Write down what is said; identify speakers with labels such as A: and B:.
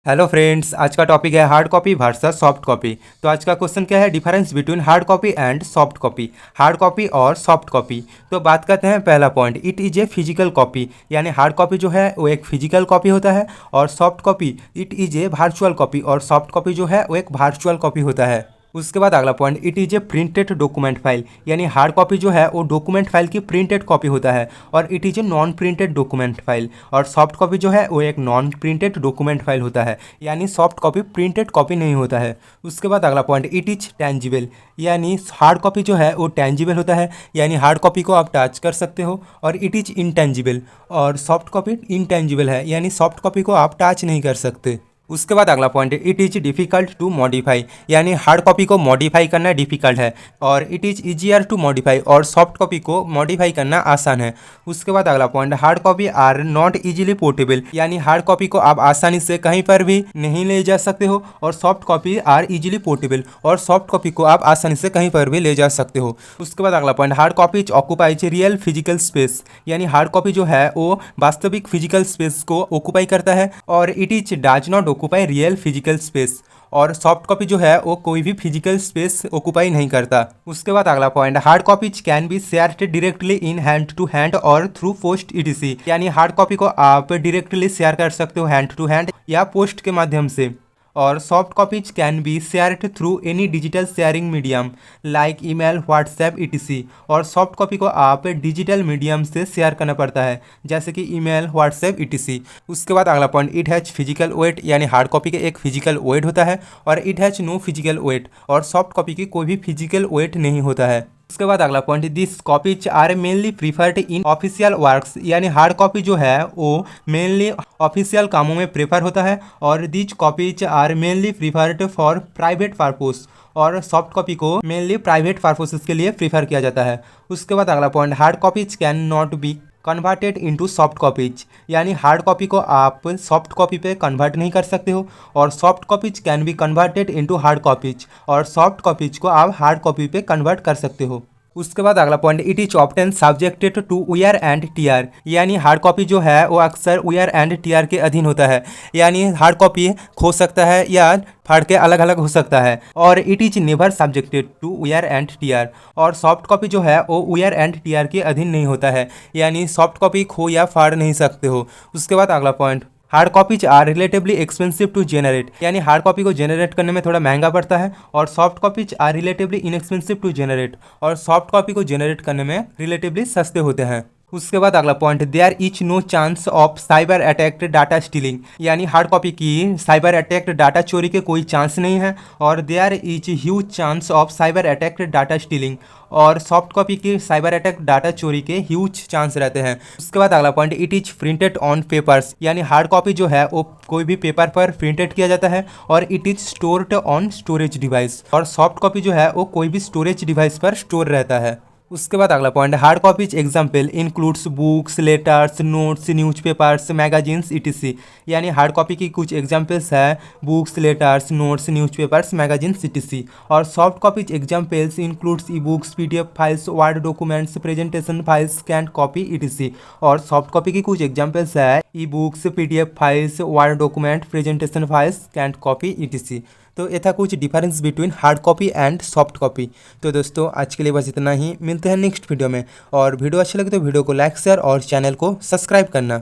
A: Hello friends, आज का topic है hard copy versus soft copy. तो आज का क्वेश्चन क्या है, difference between hard copy and soft copy. Hard copy और सॉफ्ट कॉपी। तो बात करते हैं पहला point, it is a physical copy. यानी हार्ड कॉपी जो है वो एक फिजिकल कॉपी होता है और soft copy it is a virtual copy. और सॉफ्ट कॉपी जो है वो एक वर्चुअल कॉपी होता है। उसके बाद अगला point, it is a printed document file. यानी हार्ड कॉपी जो है वो डॉक्यूमेंट फाइल की प्रिंटेड कॉपी होता है और it is a non printed document file. और सॉफ्ट कॉपी जो है वो एक नॉन प्रिंटेड डॉक्यूमेंट फाइल होता है। यानी सॉफ्ट कॉपी प्रिंटेड कॉपी नहीं होता है। उसके बाद अगला पॉइंट, इट इज़ टेंजिबल। यानी हार्ड कॉपी जो है वो टेंजिबल होता है। यानी हार्ड कॉपी को आप टच कर सकते हो। और इट इज़ इंटेंजिबल। और सॉफ्ट कॉपी इंटेंजिबल है, यानी सॉफ्ट कॉपी को आप टच नहीं कर सकते। उसके बाद अगला point, it is difficult to modify. यानी हार्ड कॉपी को मॉडिफाई करना डिफ़िकल्ट है और it is easier to modify. और सॉफ्ट कॉपी को मॉडिफाई करना आसान है। उसके बाद अगला point, hard copy are not easily portable. यानी हार्ड कॉपी को आप आसानी से कहीं पर भी नहीं ले जा सकते हो और soft copy are easily portable. और सॉफ्ट कॉपी को आप आसानी से कहीं पर भी ले जा सकते हो। उसके बाद अगला point, hard copy occupies real physical space. यानी हार्ड कॉपी जो है वो वास्तविक फिजिकल स्पेस को ऑक्यूपाई करता है और it is does not occupy real physical space. और सॉफ्ट कॉपी जो है वो कोई भी फिजिकल स्पेस ऑक्यूपाई नहीं करता। उसके बाद अगला point, hard copies can be shared directly in hand to hand और थ्रू पोस्ट ईटीसी। यानी हार्ड कॉपी को आप डायरेक्टली शेयर कर सकते हो हैंड टू हैंड या पोस्ट के माध्यम से। और soft copies can be shared through any digital sharing medium like email, WhatsApp ETC. और सॉफ्ट कॉपी को आप डिजिटल मीडियम से शेयर करना पड़ता है, जैसे कि ईमेल, व्हाट्सएप ईटीसी। उसके बाद अगला point, it has physical weight. यानी हार्ड कॉपी के एक फिजिकल वेट होता है और it has no physical weight. और सॉफ्ट कॉपी की कोई भी फिजिकल वेट नहीं होता है। उसके बाद अगला point, this copies are mainly preferred in official works. यानी हार्ड कॉपी जो है वो मेनली ऑफिशियल कामों में प्रेफर होता है और this copies are mainly preferred for private purpose. और सॉफ्ट कॉपी को मेनली प्राइवेट पर्पसेस के लिए प्रीफर किया जाता है। उसके बाद अगला point, hard copies can not be converted into soft copies. यानी हार्ड कॉपी को आप सॉफ्ट कॉपी पे कन्वर्ट नहीं कर सकते हो और soft copies can B converted into hard copies. और सॉफ्ट कॉपीज को आप हार्ड कॉपी पे कन्वर्ट कर सकते हो। उसके बाद अगला point, it is often subjected to wear and tear. यानी हार्ड कॉपी जो है वो अक्सर वियर एंड टीयर के अधीन होता है। यानी हार्ड कॉपी खो सकता है या फाड़ के अलग अलग हो सकता है। और it is never subjected to wear and tear. और सॉफ्ट कॉपी जो है वो वियर एंड टीयर के अधीन नहीं होता है। यानी सॉफ्ट कॉपी खो या फाड़ नहीं सकते हो। उसके बाद अगला point, hard copies are relatively expensive to generate. यानी हार्ड कॉपी को जेनरेट करने में थोड़ा महंगा पड़ता है और soft copies are relatively inexpensive to generate. और सॉफ्ट कॉपी को जेनरेट करने में रिलेटिवली सस्ते होते हैं। उसके बाद अगला point, there is no chance of cyber attack data stealing. यानी हार्ड कॉपी की साइबर अटैक डाटा चोरी के कोई चांस नहीं है और there is huge chance of cyber attack data stealing. और सॉफ्ट कॉपी की साइबर अटैक डाटा चोरी के ह्यूज चांस रहते हैं। उसके बाद अगला point, it is printed on papers. यानी हार्ड कॉपी जो है वो कोई भी पेपर पर प्रिंटेड किया जाता है और it is stored on storage device. और सॉफ्ट कॉपी जो है वो कोई भी स्टोरेज डिवाइस पर स्टोर रहता है। उसके बाद अगला point, hard copies example includes books, letters, notes, newspapers, magazines ETC. यानी हार्ड कॉपी की कुछ एग्जाम्पल्स है books, letters, notes, newspapers, magazines ETC. और soft copies examples includes e books, PDF files, word documents, presentation files, scan copy ETC. और soft copy की कुछ examples है e books, PDF files, word document, presentation files, scan copy ETC. तो ये था कुछ difference between hard copy and soft copy. तो दोस्तों आज के लिए बस इतना ही, मिलते हैं नेक्स्ट वीडियो में। और वीडियो अच्छा लगे तो वीडियो को लाइक, शेयर और चैनल को सब्सक्राइब करना।